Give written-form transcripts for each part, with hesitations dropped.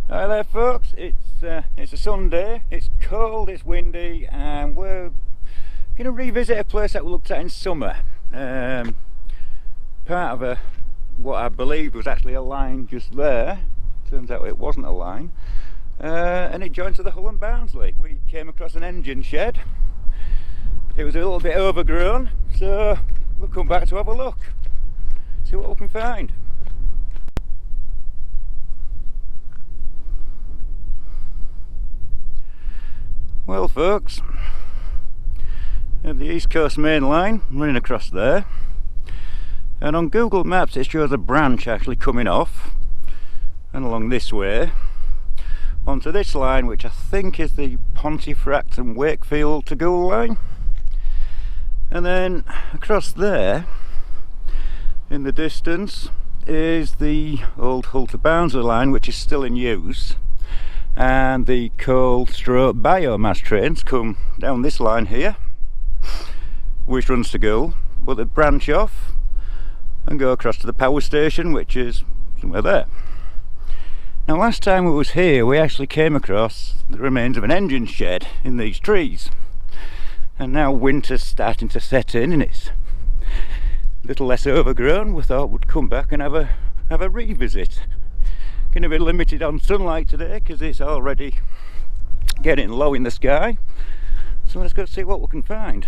Hi there folks, it's a Sunday, it's cold, it's windy, and we're going to revisit a place that we looked at in summer. Part of what I believed was actually a line just there. Turns out it wasn't a line, and it joins to the Hull and Barnsley. We came across an engine shed. It was a little bit overgrown, so we'll come back to have a look, see what we can find. Well folks, we have the East Coast main line running across there, and on Google Maps it shows a branch actually coming off and along this way onto this line, which I think is the Pontefract and Wakefield to Goole line, and then across there in the distance is the old Hull to Barnsley line, which is still in use. And the coal stroke biomass trains come down this line here, which runs to Goole, but they branch off and go across to the power station, which is somewhere there. Now last time we was here we actually came across the remains of an engine shed in these trees, and now winter's starting to set in and it's a little less overgrown. We thought we'd come back and have a revisit. Going to be limited on sunlight today because it's already getting low in the sky, so let's go see what we can find.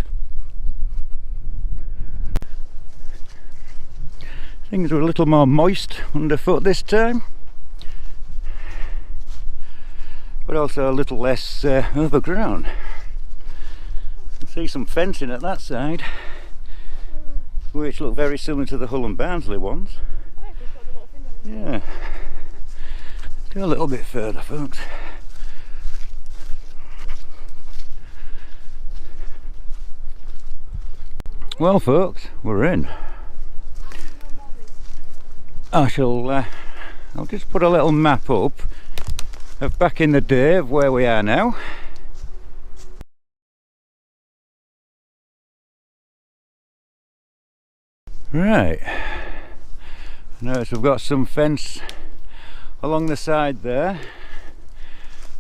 Things are a little more moist underfoot this time, but also a little less overgrown. I see some fencing at that side, which look very similar to the Hull and Barnsley ones. Yeah. Go a little bit further folks. Well folks, we're in. I'll just put a little map up of back in the day of where we are now. Right, notice we've got some fence along the side there.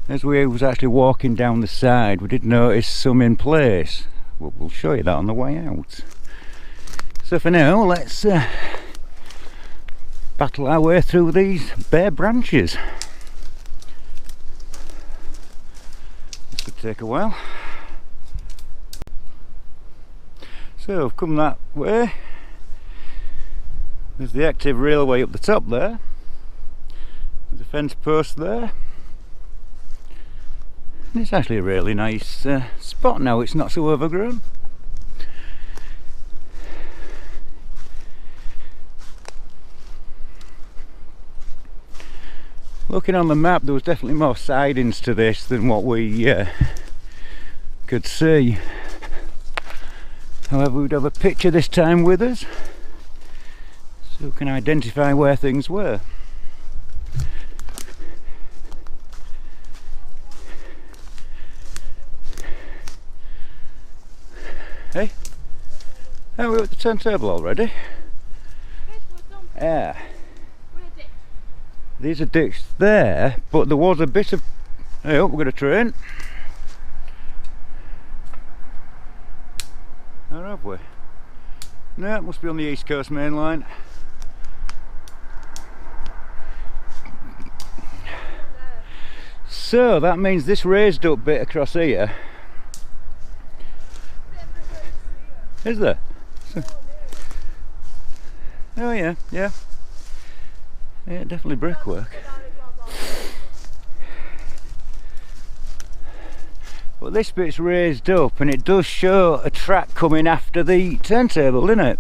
As we was actually walking down the side we did notice some in place. We'll show you that on the way out. So for now let's battle our way through these bare branches. This could take a while. So I've come that way. There's the active railway up the top there. There's a fence post there. And it's actually a really nice spot now, it's not so overgrown. Looking on the map there was definitely more sidings to this than what we could see. However, we'd have a picture this time with us so we can identify where things were. Hey, are we at the turntable already? Yeah. These are ditched there, but there was a bit of... Hey, we've got a train. Where have we? No, it must be on the East Coast main line. So that means this raised up bit across here. Is there? Oh yeah, yeah. Yeah, definitely brickwork. But this bit's raised up and it does show a track coming after the turntable, doesn't it?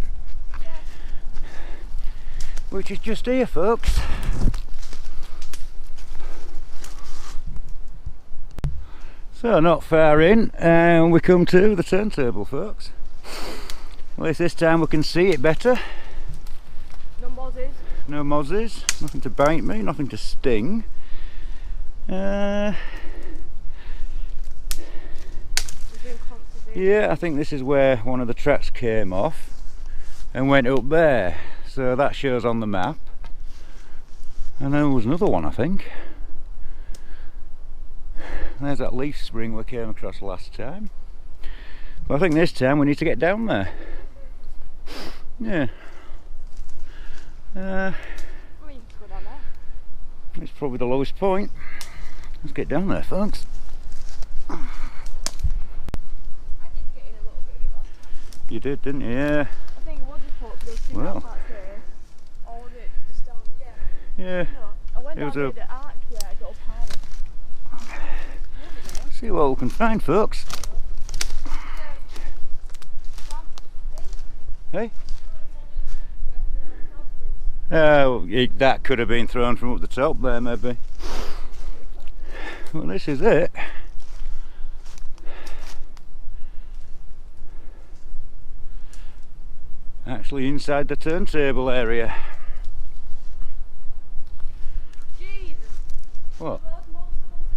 Which is just here folks. So not far in and we come to the turntable folks. At least this time we can see it better. No mozzies. No mozzies, nothing to bite me, nothing to sting. Yeah, I think this is where one of the tracks came off and went up there. So that shows on the map. And there was another one, I think. There's that leaf spring we came across last time. But I think this time we need to get down there. Yeah. We can go down there. It's probably the lowest point. Let's get down there, folks. I did get in a little bit of it last time. You did, didn't you? Yeah. I think it was a port, those two Well. parts there. Or was it just down? Yeah. Yeah. No, I went It down was to a- the arch where I got a pile. See what we can find, folks. Hey? Oh, that could have been thrown from up the top there, maybe. Well, this is it. Actually inside the turntable area. Jesus. What? Those monster ones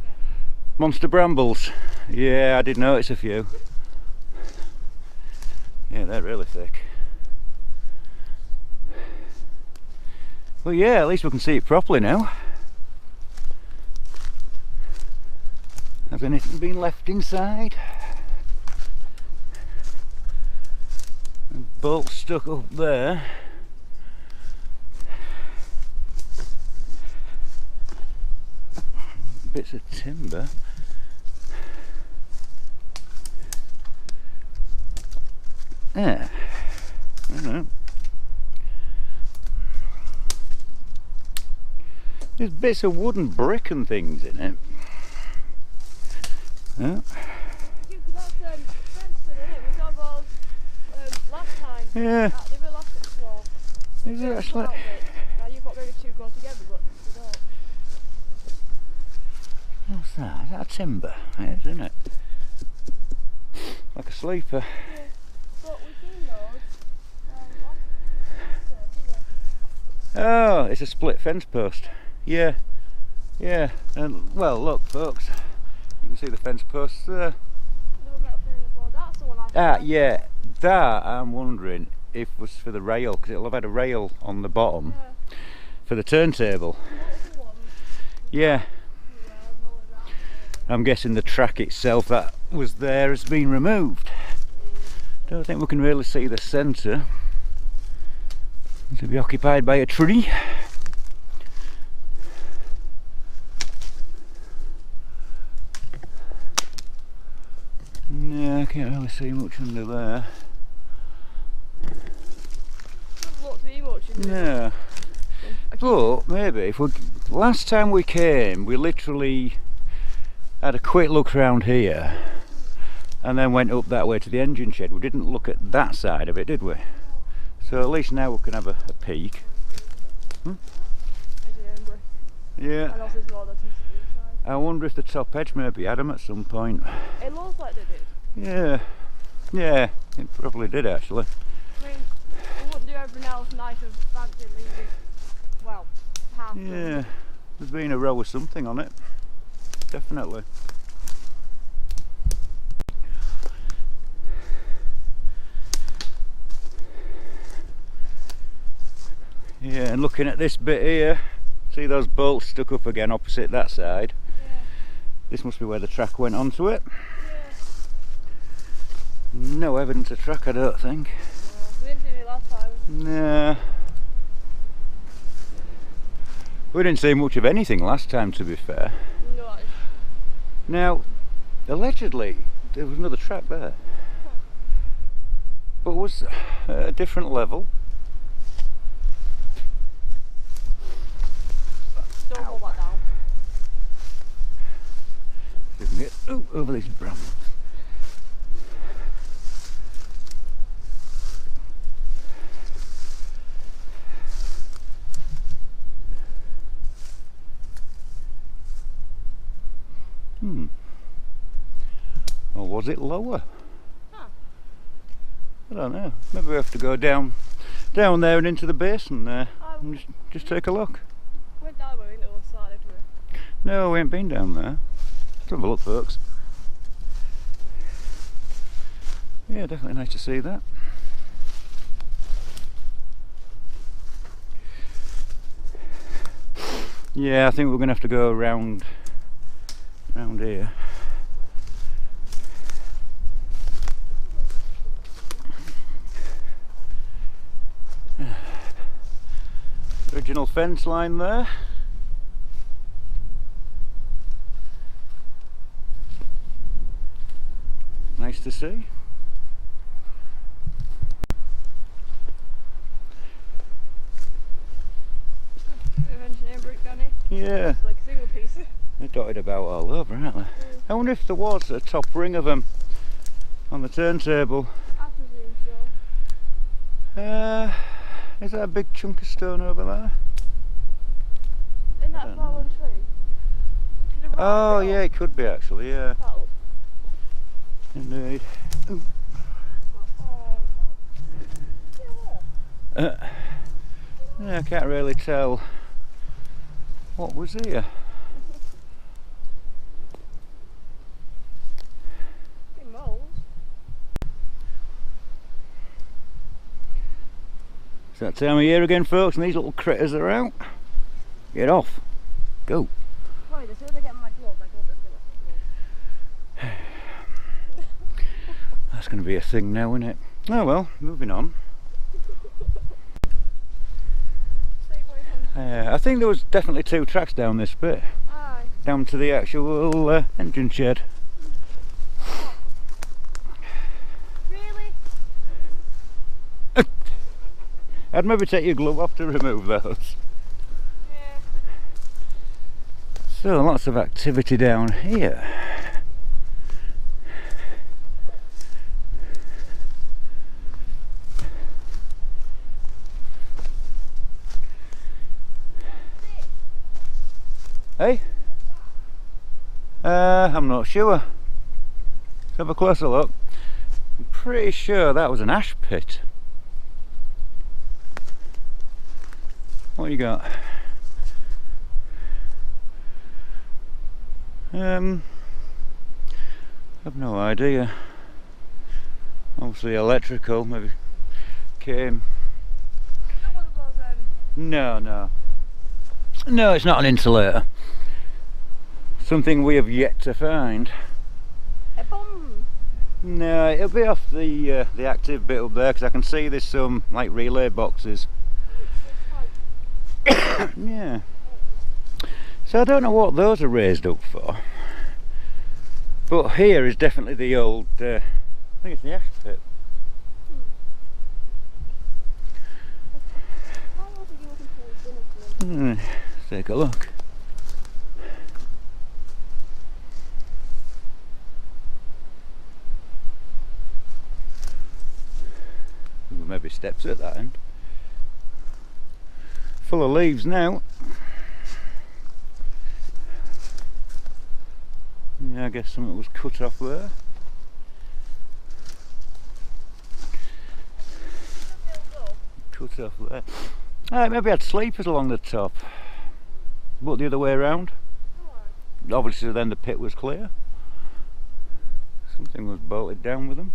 again. Monster brambles. Yeah, I did notice a few. Yeah, they're really thick. Well, yeah, at least we can see it properly now. Has anything been left inside? A bolt stuck up there. Bits of timber. Yeah, I don't know. There's bits of wood and brick and things in it. Yeah. That's Fenced, isn't it? We got those last time. Yeah. At the elastic floor. Is it actually? Now you've got maybe two go together, but we don't. What's that? Is that a timber? It is, isn't it? Like a sleeper. Yeah. But we've seen those last year, Oh, it's a split fence post. Yeah, yeah. And well, look, folks, you can see the fence posts there. didn't we? There was metal thing in the floor. That's the one I Ah, found. yeah. That I'm wondering if was for the rail, because it'll have had a rail on the bottom Yeah. for the turntable. Multiple ones. Yeah. Yeah, no one around there. I'm guessing the track itself that was there has been removed. Don't think we can really see the centre. To be occupied by a tree. Yeah, I can't really see much under there. Doesn't look to be much in there. Yeah, I keep- but maybe if we last time we came, we literally had a quick look around here, and then went up that way to the engine shed. We didn't look at that side of it, did we? So at least now we can have a peek. I see Ember. Yeah. And also there's more that's to the I wonder if the top edge maybe had them at some point. side. It looks like they did. Yeah, yeah, it probably did actually. I mean, we wouldn't do everything else nice and fancy and leave it, well, half done. Yeah, there's been a row of something on it, definitely. Yeah, and looking at this bit here, see those bolts stuck up again opposite that side. Yeah. This must be where the track went onto it. Yeah. No evidence of track, I don't think. We didn't see any last time. Nah. We didn't see much of anything last time, to be fair. No, it's Now, allegedly, there was another track there. But it was at a different level. don't hold that down. See if we can get over these brambles. Or was it lower? Huh. I don't know. Maybe we have to go down there and into the basin there I and just take a look. went that way into the other side, didn't we? No, we ain't been down there. Let's have a look, folks. Yeah, definitely nice to see that. Yeah, I think we're going to have to go around here. original fence line there. Nice to see. Engineering brick down here. Yeah. It's like a single piece. They're dotted about all over, aren't they? I wonder if there was a top ring of them on the turntable. I presume so. Is that a big chunk of stone over there? In that fallen tree? To the right Oh bit yeah, it could be actually, yeah. that looks- Indeed. Oh, yeah. Yeah, I can't really tell what was here. Big moles. It's that time of year again, folks, and these little critters are out. Get off. Go. Probably the sooner they get my gloves, I glove it. That's going to be a thing now, isn't it? Oh well, moving on. I think there was definitely 2 tracks down this bit. Aye. Down to the actual engine shed. Really? I'd maybe take your glove off to remove those. Yeah. So lots of activity down here. Hey? I'm not sure. Let's have a closer look. I'm pretty sure that was an ash pit. What you got? I've no idea. Obviously electrical, maybe came. Not one of those, No, it's not an insulator. Something we have yet to find. a bomb. No, it'll be off the active bit up there, because I can see there's some like relay boxes. Yeah. So I don't know what those are raised up for. But here is definitely the old, I think it's the ash pit. How old are you looking for dinner? Let's take a look. Ooh, maybe steps at that end. Full of leaves now. Yeah, I guess something was cut off there. Cut off there. Maybe had sleepers along the top. But the other way around. Obviously then the pit was clear. Something was bolted down with them.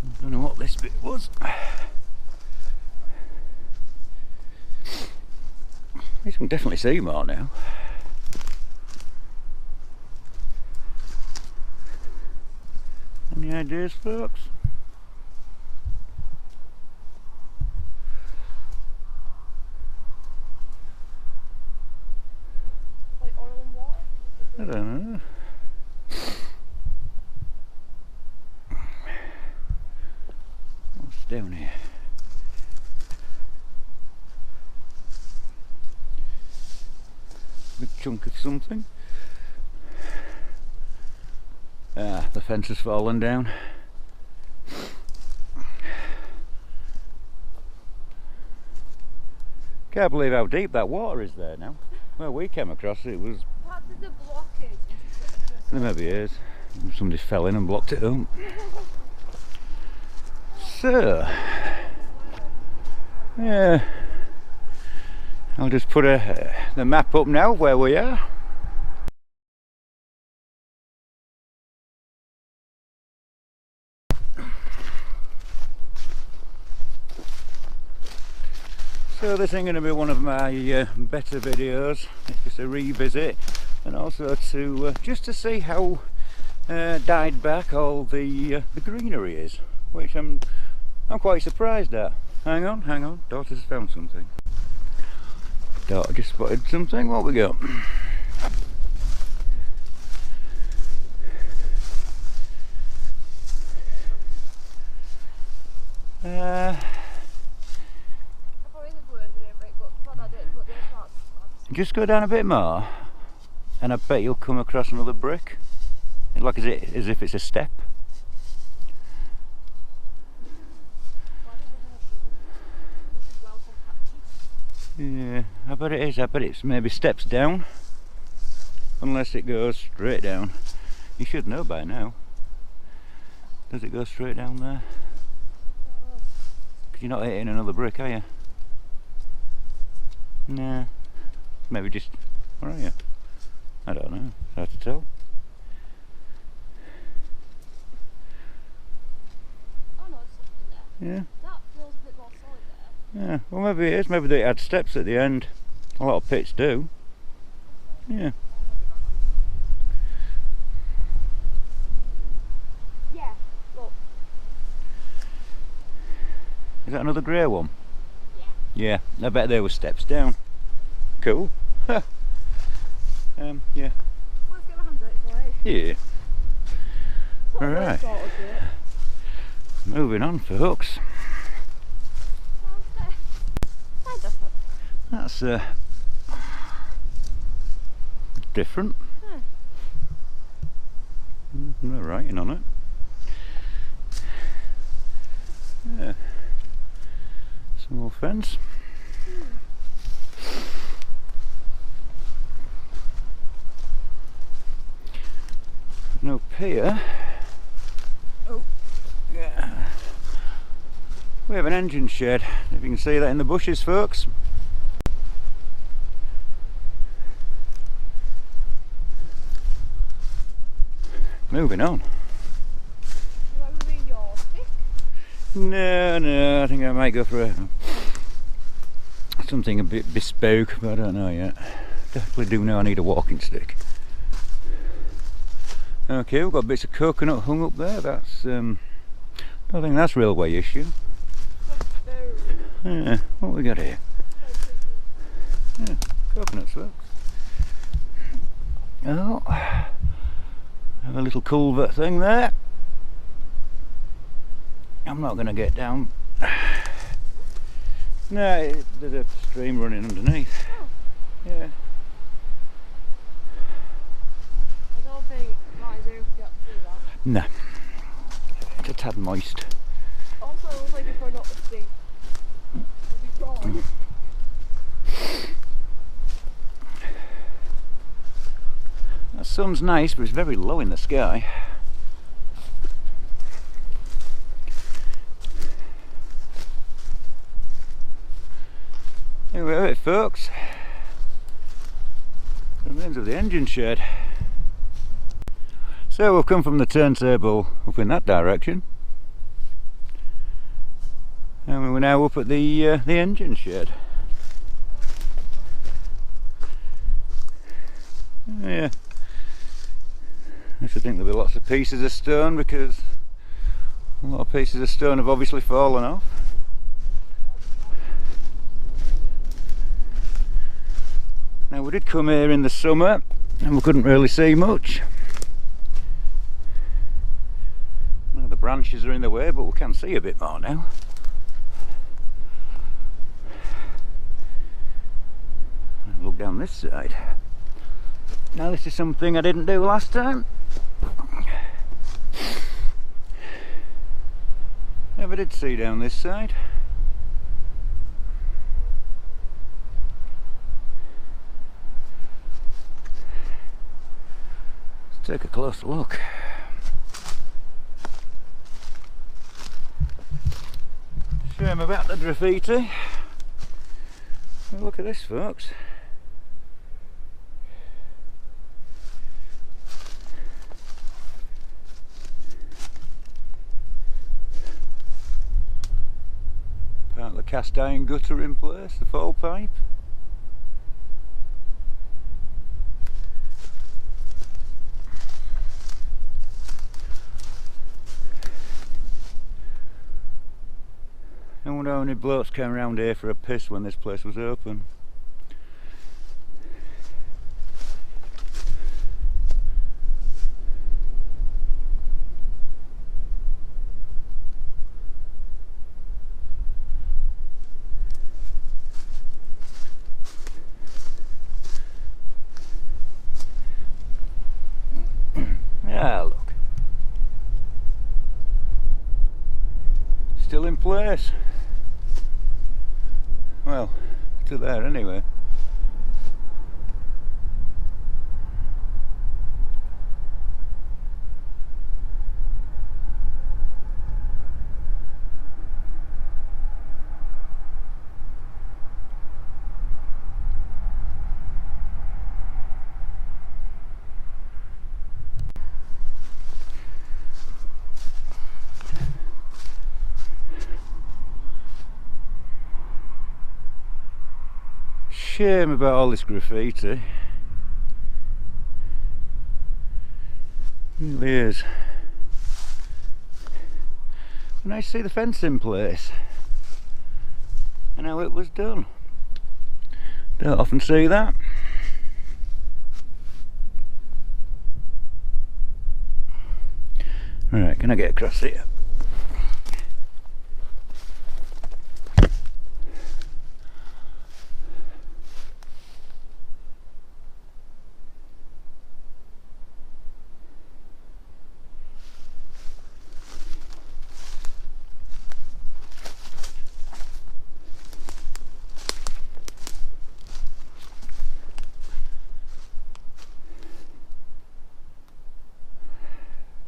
I don't know what this bit was. You can definitely see more now. Any ideas, folks? Like oil and water? I don't know. What's down here? Big chunk of something. Ah, the fence has fallen down. Can't believe how deep that water is there now. Well, we came across it, was. Perhaps there's a blockage. There maybe is. Somebody fell in and blocked it up. So, yeah. I'll just put the map up now where we are. So this ain't going to be one of my better videos. It's just a revisit, and also to just to see how dyed back all the greenery is, which I'm I'm quite surprised at. Hang on, daughter's found something. Daughter just spotted something, what we got? Just go down a bit more and I bet you'll come across another brick. Like as if it's a step. Yeah, I bet it is. I bet it's maybe steps down. Unless it goes straight down. You should know by now. Does it go straight down there? Because you're not hitting another brick, are you? Nah. Maybe just... Where are you? I don't know. It's hard to tell. Oh no, there's something there. Yeah. That feels a bit more solid there. Yeah. Well, maybe it is. Maybe they add steps at the end. A lot of pits do. Yeah. Yeah, look. Is that another grey one? Yeah. Yeah. I bet there were steps down. Cool. Yeah. Let's get my hand out for you. Yeah. Alright. Moving on, folks. That's different. No writing on it. Yeah. Small fence. No pier. Oh, yeah. We have an engine shed. If you can see that in the bushes, folks. Moving on. What would be your stick? No, I think I might go for something a bit bespoke, but I don't know yet. Definitely do know I need a walking stick. Okay, we've got bits of coconut hung up there. That's I don't think that's railway issue. Yeah, what we got here? Yeah, coconuts, folks. Oh, have a little culvert thing there. I'm not going to get down. No, there's a stream running underneath. Yeah. I don't think my zero could get through that. No, it's a tad moist. Also, it looks like you're putting up the stink. It'll be gone. The sun's nice, but it's very low in the sky. Here we have it, folks. The remains of the engine shed. So we've come from the turntable up in that direction, and we're now up at the engine shed. Yeah, I should think there'll be lots of pieces of stone because a lot of pieces of stone have obviously fallen off. Now we did come here in the summer and we couldn't really see much. Well, the branches are in the way, but we can see a bit more now. Look down this side. Now this is something I didn't do last time. Never did see down this side. Let's take a closer look. Shame about the graffiti. Well, look at this, folks. Part of the cast iron gutter in place, the fall pipe. wonder how many blokes came around here for a piss when this place was open. Ah, look. Still in place. Well, to there anyway. Shame about all this graffiti. It really is. Nice to see the fence in place and how it was done. Don't often see that. Right, can I get across here?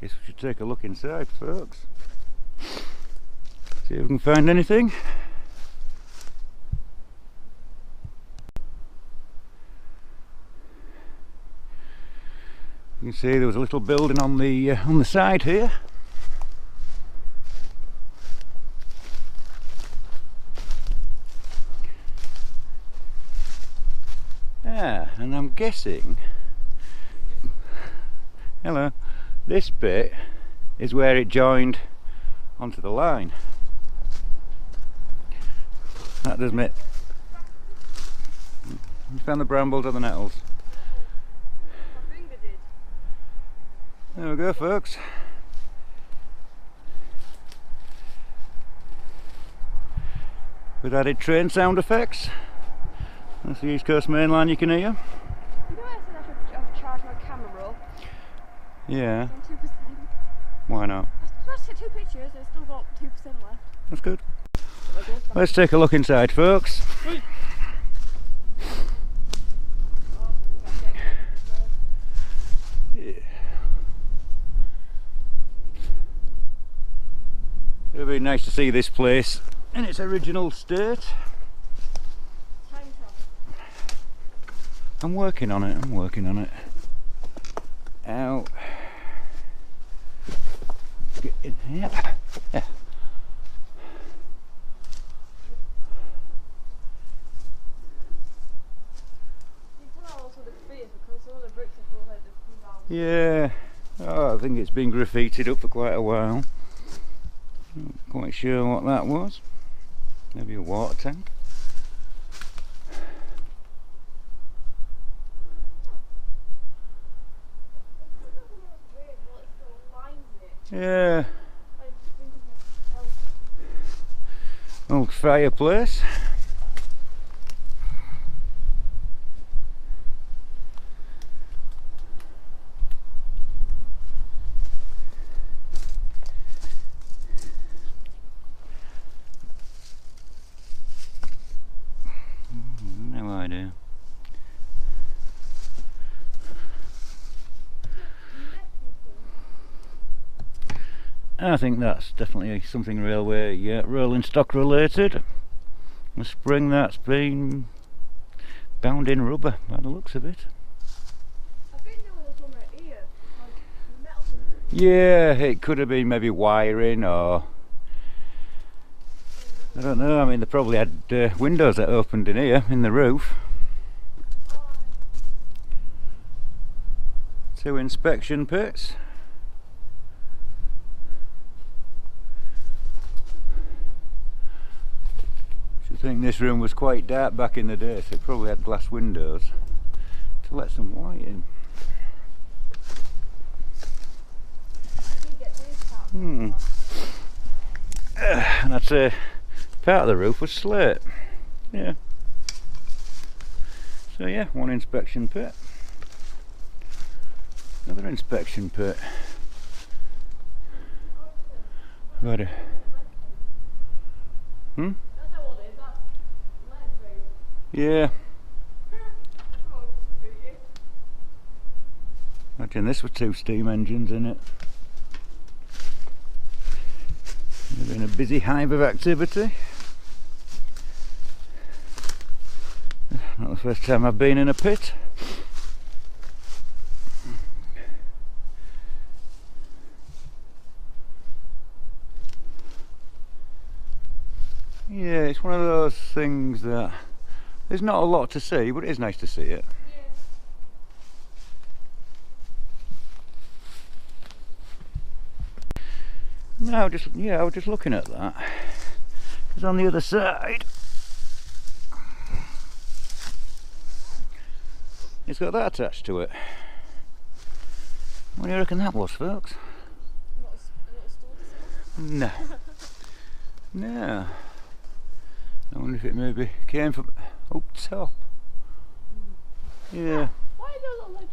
Guess we should take a look inside, folks. See if we can find anything. You can see there was a little building on the side here. Ah, and I'm guessing. Hello. This bit is where it joined onto the line. That does make. You found the brambles or the nettles? My finger did. There we go, folks. With added train sound effects. That's the East Coast Main Line you can hear. You know I said I've charged my camera roll? Yeah. On 2%. Why not? I just took 2 pictures, I've still got 2% left. That's good. Let's take a look inside, folks. Yeah. It'll be nice to see this place in its original state. Time travel. I'm working on it, Ow. Get in here. Yeah. Yeah, oh, I think it's been graffitied up for quite a while. Not quite sure what that was. Maybe a water tank. Yeah. Old fireplace. No idea. I think that's definitely something railway, yeah, rolling stock related. A spring that's been bound in rubber by the looks of it. I think there was one right here. Yeah, it could have been maybe wiring or I don't know. I mean, they probably had windows that opened in here in the roof. 2 inspection pits. think this room was quite dark back in the day, so it probably had glass windows to let some light in. And I'd say part of the roof was slate. Yeah. So yeah, one inspection pit. Another inspection pit. Ready. Yeah. Imagine this with 2 steam engines in it. It's been a busy hive of activity. Not the first time I've been in a pit. Yeah, it's one of those things that there's not a lot to see, but it is nice to see it. No, I was just looking at that. Because on the other side, it's got that attached to it. What do you reckon that was, folks? No. No. I wonder if it maybe came from up top. Yeah. Why are there a little ledge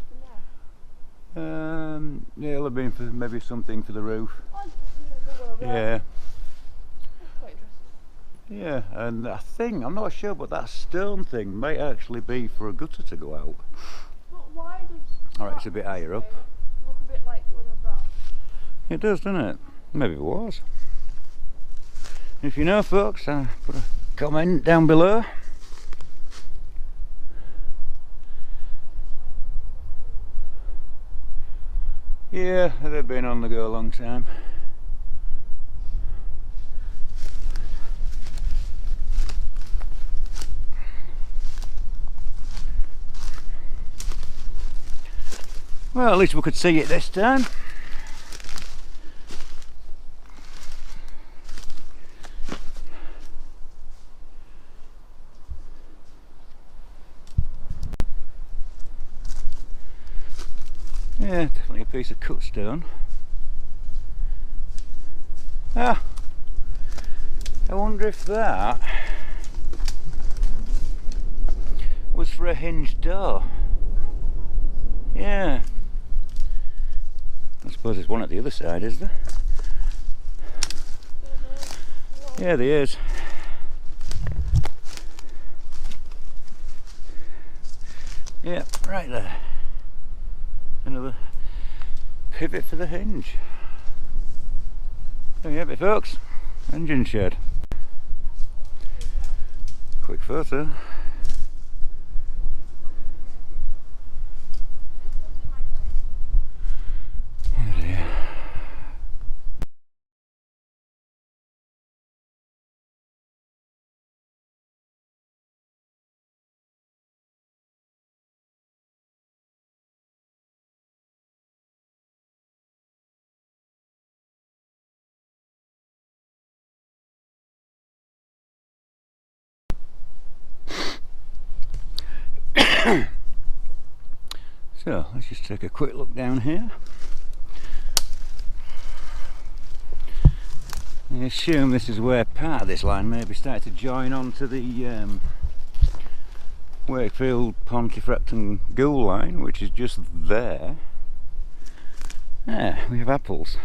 from there? Yeah, it'll have been for maybe something for the roof. That's Yeah. quite interesting. Yeah, and I think, I'm not sure, but that stone thing might actually be for a gutter to go out. But why does Alright, it's a bit higher up. look a bit like one of that? It does, doesn't it? Maybe it was. If you know, folks, put a comment down below. Yeah, they've been on the go a long time. Well, at least we could see it this time. Yeah, definitely a piece of cut stone. Ah, I wonder if that was for a hinged door. Yeah. I suppose there's one at the other side, is there? Yeah, there is. Yeah, right there. Another pivot for the hinge. There you have it, folks. Engine shed. Quick photo. Oh dear. So let's just take a quick look down here. I assume this is where part of this line maybe started to join on to the Wakefield, Pontefract and Goole line, which is just there. Yeah, we have apples.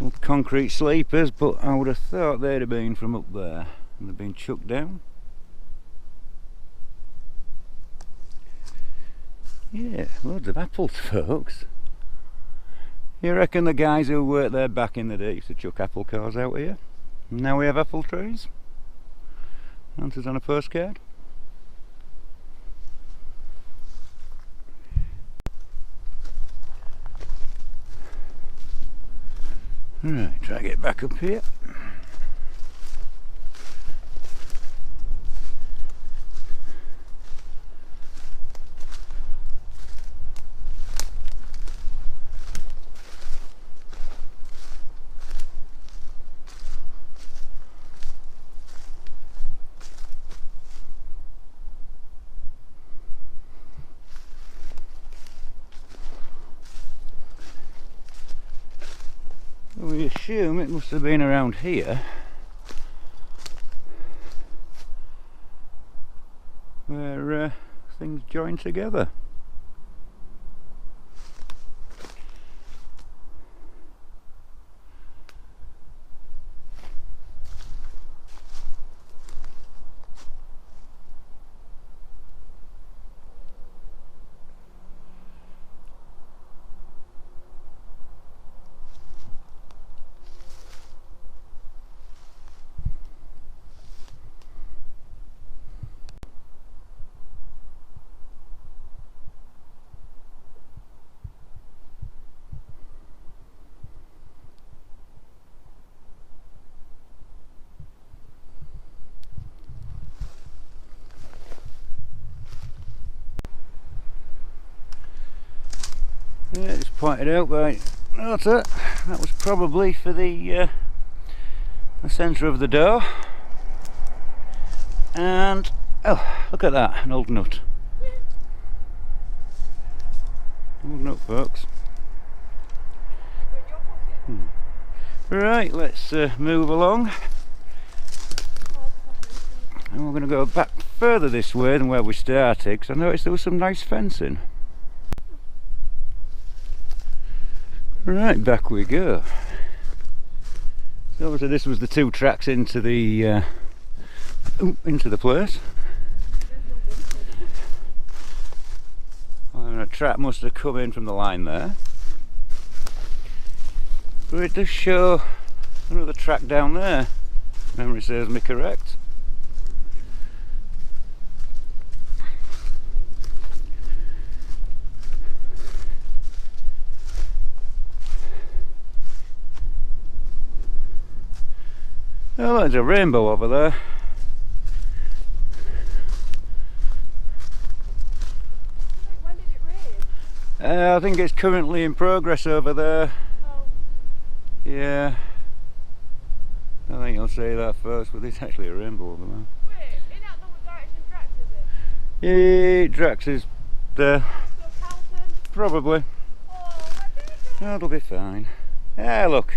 Old concrete sleepers, but I would have thought they'd have been from up there and they've been chucked down. Yeah, loads of apples, folks. You reckon the guys who worked there back in the day used to chuck apple cores out here? Now we have apple trees? Answers on a postcard. Right, try to get back up here. assume it must have been around here where things join together. Yeah, just pointed out by Nota, that was probably for the centre of the door. And oh, look at that, an old nut. Old nut, folks. Right, let's move along. And we're going to go back further this way than where we started, because I noticed there was some nice fencing. Right, back we go. So obviously this was the two tracks into the place. And a track must have come in from the line there. But it does show another track down there, if memory serves me correct. Oh, there's a rainbow over there. When did it rain? I think it's currently in progress over there. Oh. Yeah. I think you'll see that first, but there's actually a rainbow over there. Wait, in that double direction Drax, is it? Yeah, Drax is there. So Calton? Probably. Oh, my baby! That'll be fine. Ah, look.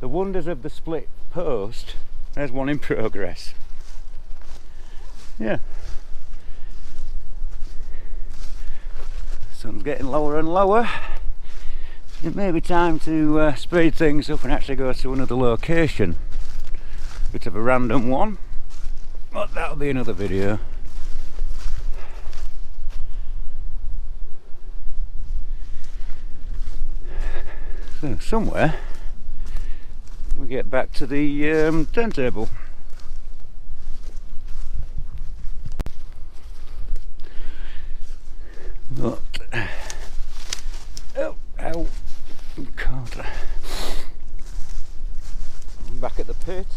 The wonders of the split post. There's one in progress. Yeah. Sun's getting lower and lower. It may be time to speed things up and actually go to another location. Bit of a random one, but that'll be another video. So somewhere we get back to the turntable. But oh, ow, God. I'm back at the pit.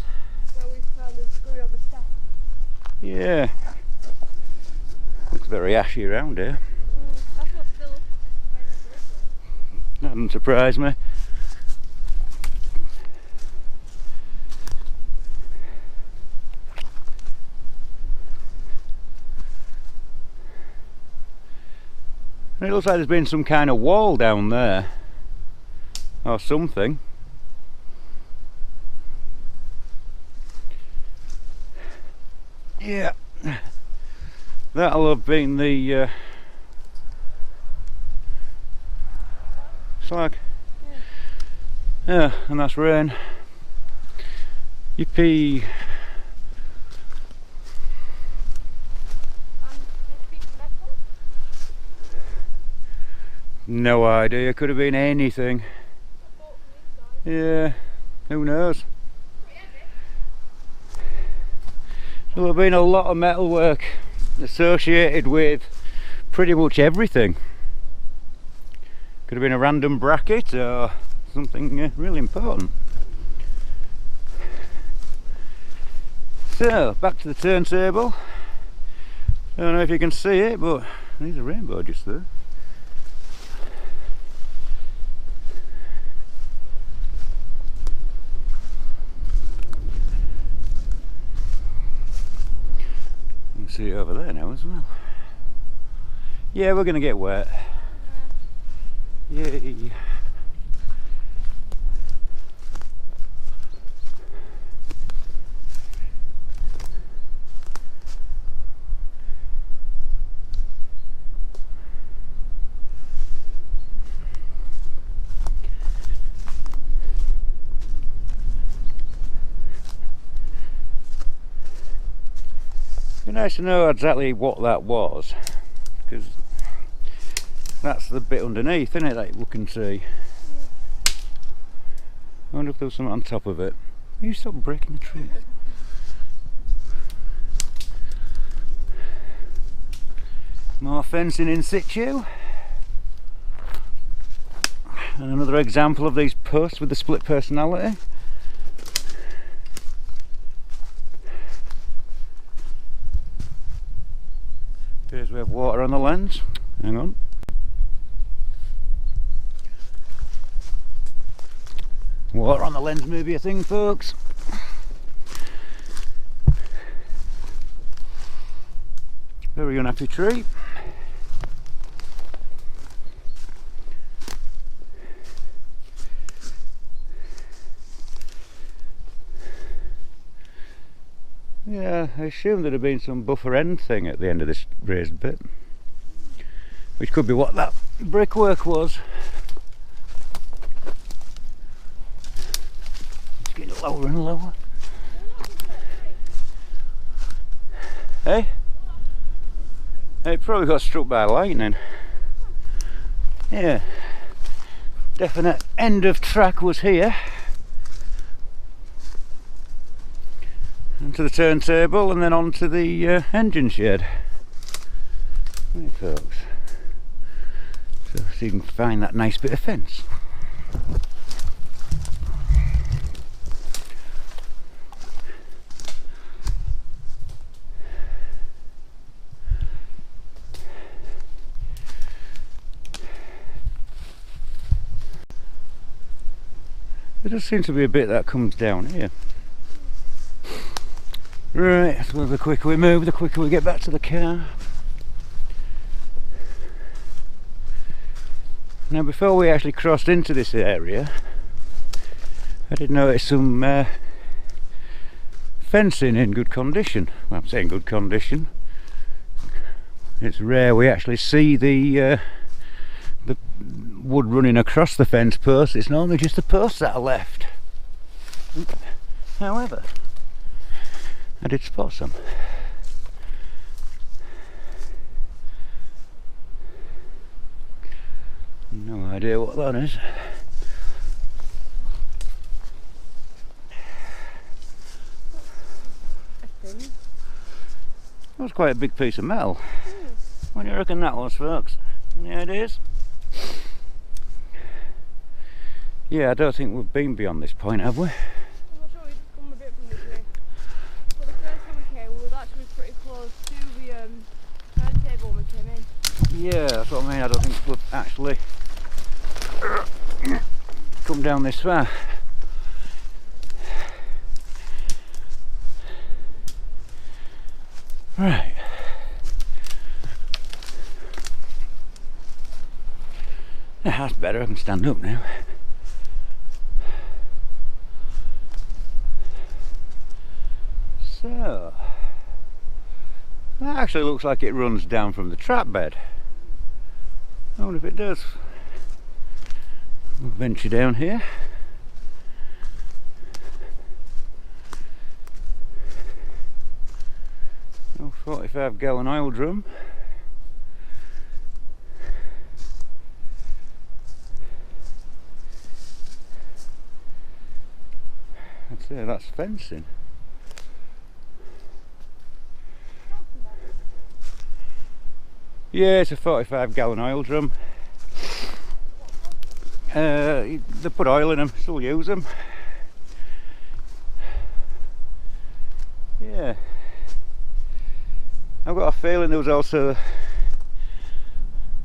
Where we found a screw of a step. Yeah, looks very ashy around here. That's what's still made of this. That doesn't surprise me. It looks like there's been some kind of wall down there, or something. Yeah, that'll have been the slag. Yeah, and that's rain. Yippee. No idea, could have been anything. Yeah, who knows? There'll have been a lot of metalwork associated with pretty much everything. Could have been a random bracket or something really important. So, back to the turntable. I don't know if you can see it, but there's a rainbow just there. See it over there now as well. Yeah, we're gonna get wet. Yay. nice to know exactly what that was, because that's the bit underneath, isn't it, that we can see. I wonder if there was something on top of it. You stop breaking the trees. More fencing in situ. And another example of these posts with the split personality. Appears we have water on the lens. Hang on. Water on the lens may be a thing, folks. Very unhappy tree. Yeah, I assume there'd have been some buffer end thing at the end of this raised bit, which could be what that brickwork was. It's getting lower and lower. Hey? It probably got struck by lightning. Yeah. Definite end of track was here. Onto the turntable and then onto the engine shed. Right, folks. So you can find that nice bit of fence. There does seem to be a bit that comes down here. Right, so the quicker we move, the quicker we get back to the car. Now before we actually crossed into this area, I did notice some fencing in good condition. Well, I'm saying good condition. It's rare we actually see the wood running across the fence post. It's normally just the posts that are left. However, I did spot some. No idea what that is. That was quite a big piece of metal. What do you reckon that was, folks? Any ideas? Yeah, I don't think we've been beyond this point, have we? I'm not sure, we just come a bit from this way. But the first time we came, we were actually pretty close to the turntable when we came in. Yeah, that's what I mean. I don't think we've actually come down this far. Right. Yeah, that's better. I can stand up now. So, that actually looks like it runs down from the trap bed. I wonder if it does. We'll venture down here. Oh, 45-gallon oil drum. I'd say that's fencing. Yeah, it's a 45-gallon oil drum. They put oil in them, still use them. Yeah. I've got a feeling there was also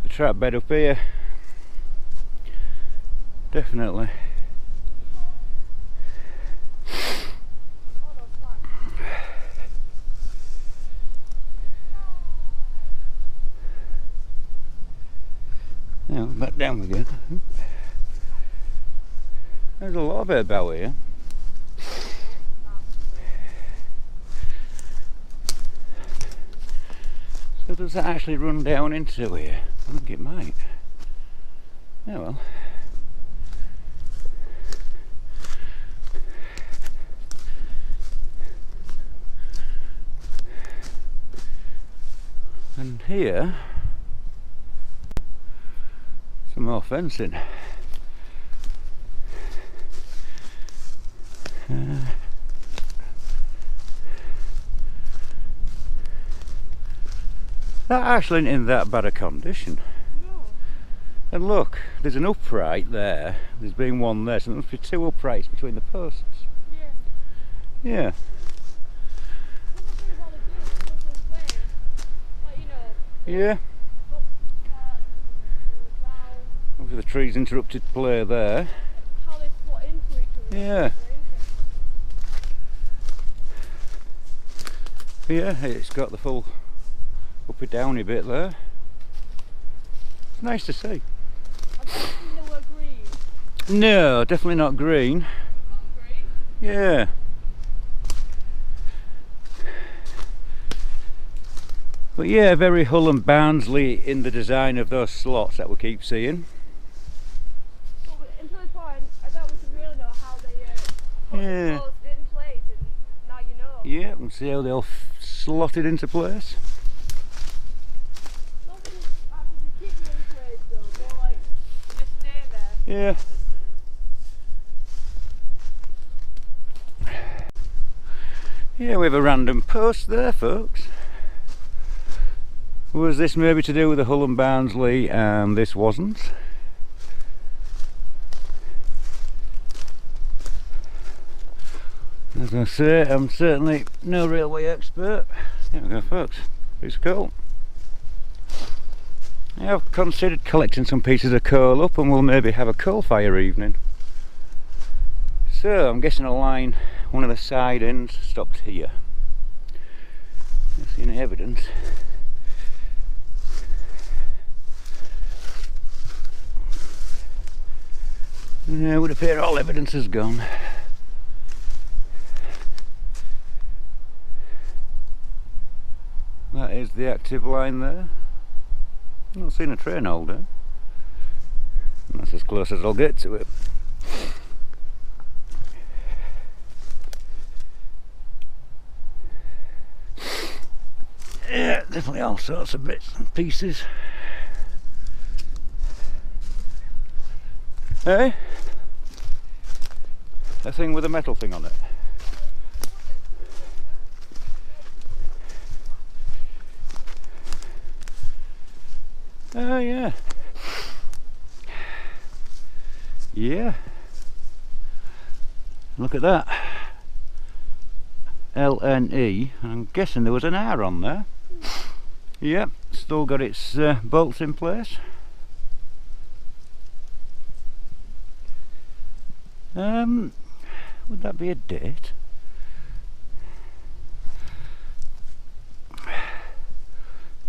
a trap bed up here. Definitely. Now back down again. There's a lot of it about here. So does that actually run down into here? I think it might. Yeah, well. And here, some more fencing. That actually isn't in that bad a condition. No. And look, there's an upright there. There's been one there, so there must be two uprights between the posts. Yeah. Yeah. Yeah. Obviously the trees interrupted play there. How they slot into each other. Yeah. Yeah, it's got the full up and downy bit there. It's nice to see. I don't think they were green. No, definitely not green. Green? Yeah. But yeah, very Hull and Barnsley in the design of those slots that we keep seeing. But until this point, I don't really know how they put the posts in place, and now you know. Yeah, we can see how they all slotted into place. Nothing actually keep them in place though, more like just stay there. Yeah. Yeah, we have a random post there, folks. Was this maybe to do with the Hull and Barnsley and this wasn't? As I say, I'm certainly no railway expert. There we go, folks. Piece of coal. I've considered collecting some pieces of coal up and we'll maybe have a coal fire evening. So I'm guessing a line, one of the side ends stopped here. Don't see any evidence. Yeah, it would appear all evidence is gone. That is the active line there. I've not seen a train holder. And that's as close as I'll get to it. Yeah, definitely all sorts of bits and pieces. Hey? A thing with a metal thing on it. Oh yeah. Yeah. Look at that. LNE. I'm guessing there was an R on there. Yep, still got its bolts in place. Would that be a date?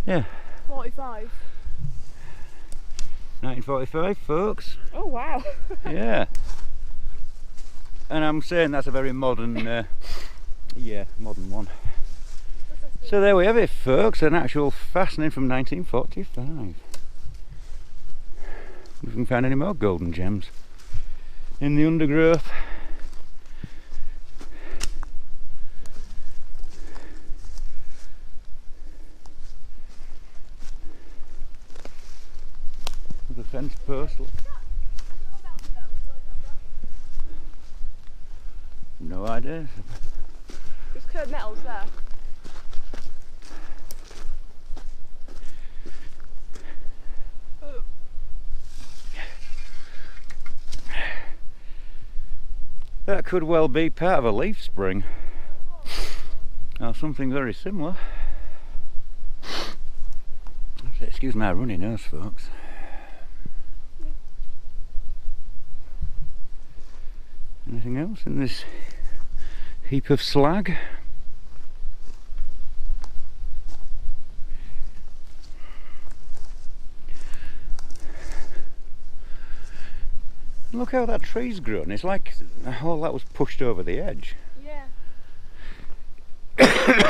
Yeah. 45. 1945, folks. Oh wow. Yeah. And I'm saying that's a very modern, yeah, modern one. So there we have it, folks, an actual fastening from 1945. If we can find any more golden gems in the undergrowth. The fence post. No idea. There's curved nettles there. That could well be part of a leaf spring. Or something very similar. Excuse my runny nose, folks. Anything else in this heap of slag? Look how that tree's grown. It's like all that was pushed over the edge. Yeah.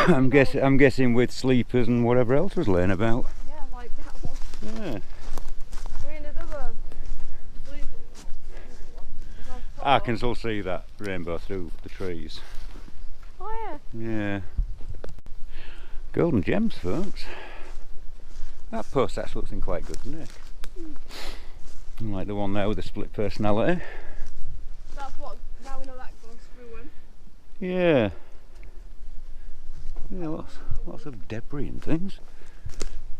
I'm guessing with sleepers and whatever else was laying about. Yeah, like that one. Yeah. I mean, there's other sleepers. I can still see that rainbow through the trees. Oh yeah. Yeah. Golden gems, folks. That post actually looks in quite good nick. Like the one there with the split personality. That's what, now we know that goes through him. Yeah. Yeah, lots of debris and things.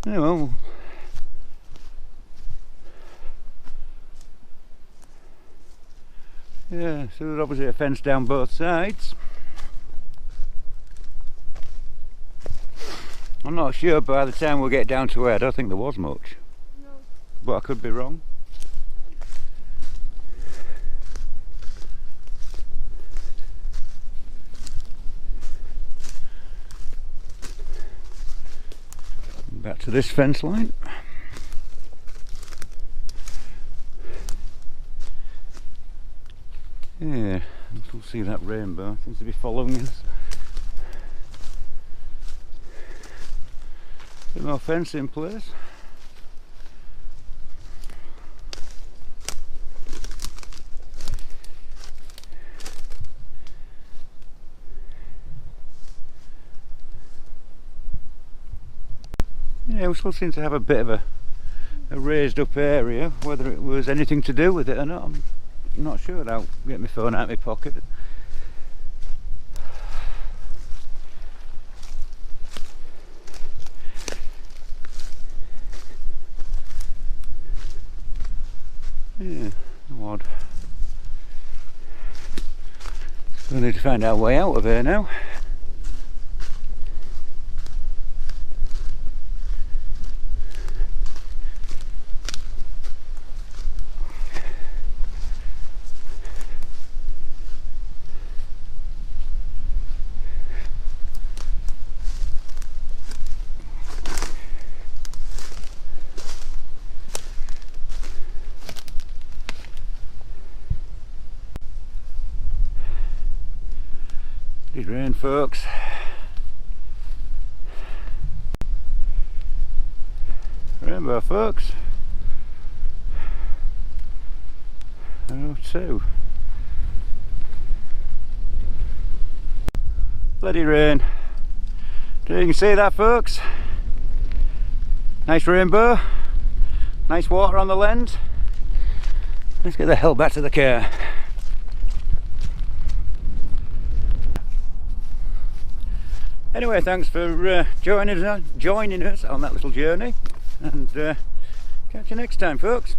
Yeah, well. Yeah, so there's obviously a fence down both sides. I'm not sure by the time we get down to where, I don't think there was much. No. But I could be wrong. Back to this fence line. Yeah, we'll see that rainbow. Seems to be following us. Bit more fence in place. Yeah, we still seem to have a bit of a raised up area. Whether it was anything to do with it or not, I'm not sure. I'll get my phone out of my pocket. Yeah, odd. We need to find our way out of here now. It did rain, folks. Rainbow, folks. 102. Bloody rain. You can see that, folks. Nice rainbow. Nice water on the lens. Let's get the hell back to the car. Anyway, thanks for joining us on that little journey, and catch you next time, folks.